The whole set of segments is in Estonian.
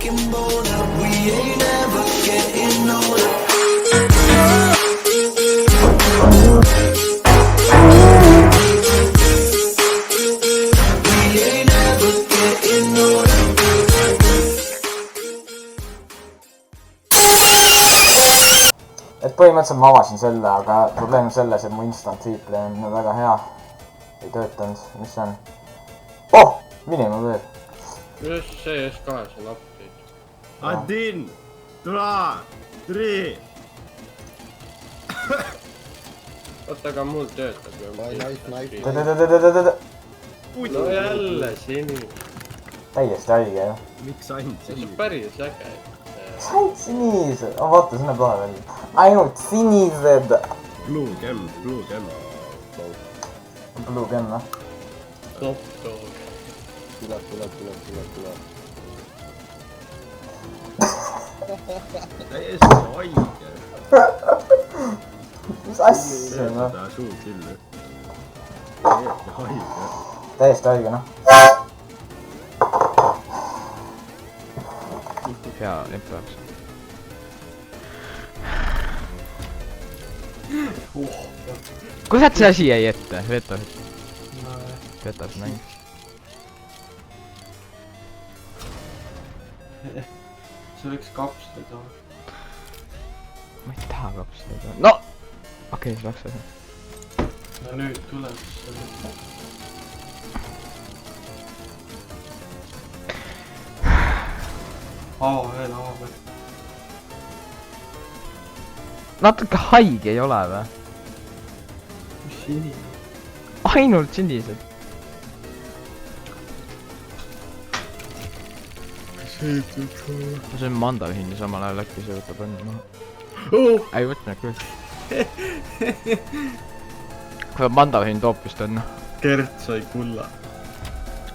getting bolder. We ain't never getting older. We ain't never getting older. Et põhimõtteliselt ma avasin selle, aga probleem on selles, et mu instant replay on väga hea. Ei töötanud, mis see on? Oh! Minema veel. Just see S2 on update. Один, два, три. Oota, aga mul töötab ju. No jälle sini. Täiesti haige ju. Miks ainult See on sinised? päris äge. Ainult sinised. Oh, vaata, sinna pole veel. Ainult sinised. Blue Gem, Blue Gem. Blue Gem, noh. Top dog. Tuleb. Täiesti haige. Mis asja, noh. Seda suud sillu. Täiesti haige. Täiesti haige, noh. Hea lepaks. Kurat see asi jäi ette? Vetas mäng. See võiks kapslid olla. Ma ei taha kapsleida. No! Okei, see läks asi. No nüüd tuleb see. Veel. Natuke haige ei ole või? Mis sinine? Ainult sinised. Ma söön mandariini samal ajal äkki see võtab õnne maha. Ei võtnud küll. Kui mandariin toob vist õnne. Gert sai kulla.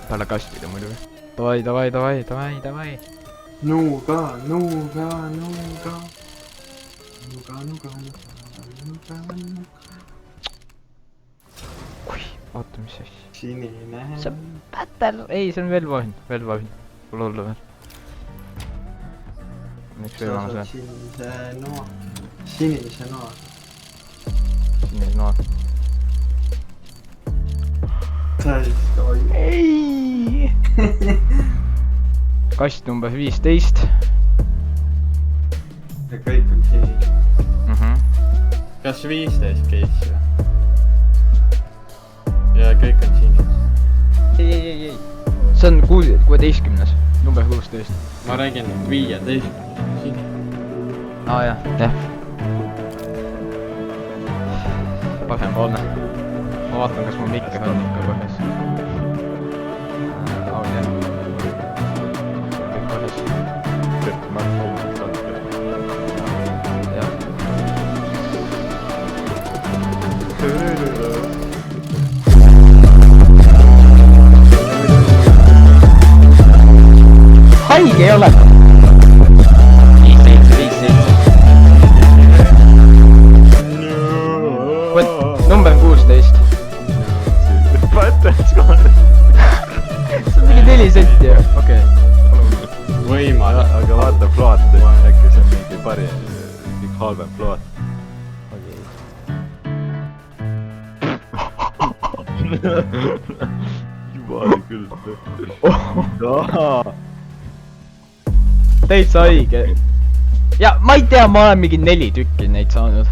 Talle kastida muidugi. Davai. Nuuga. Oi, oota mis asja. Sinine. See on battle. Ei, see on velvavin. Pole hullu veel. Miks veevamas veel? Sinise noa. Sinise noa. Täiesti oi. Ei! Kast number 15. Ja kõik on sinise. Kas 15 case või? Ja kõik on sinise. Ei. See on 16. Number 16. Ma räägin 15 sinise. Jah. Parempoolne. Ma vaatan, kas mu mikker on ikka põhjas. On jah. Kõik põhjas. Jah. Haige ei ole! 5-7. Number 16. Patents kohe. See on mingi 4 senti ju. Okei. Võimalik. Aga vaata float, äkki see on mingi parim, kõik halvem float. Jumala küll. Täitsa haige. Ja ma ei tea, ma olen mingi 4 tükki neid saanud.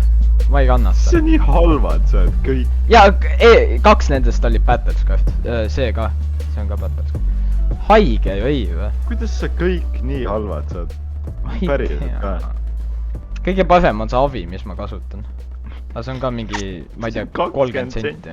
Ma ei kannata. See on nii halvad, sa oled kõik. Ja 2 nendest olid Battlecraft. See ka. See on ka Battlecraft. Haige ju ei või? Kuidas sa kõik nii halvad saad? Päriselt ka. Kõige parem on see avi, mis ma kasutan. Aga see on ka mingi, ma ei tea, 30 senti.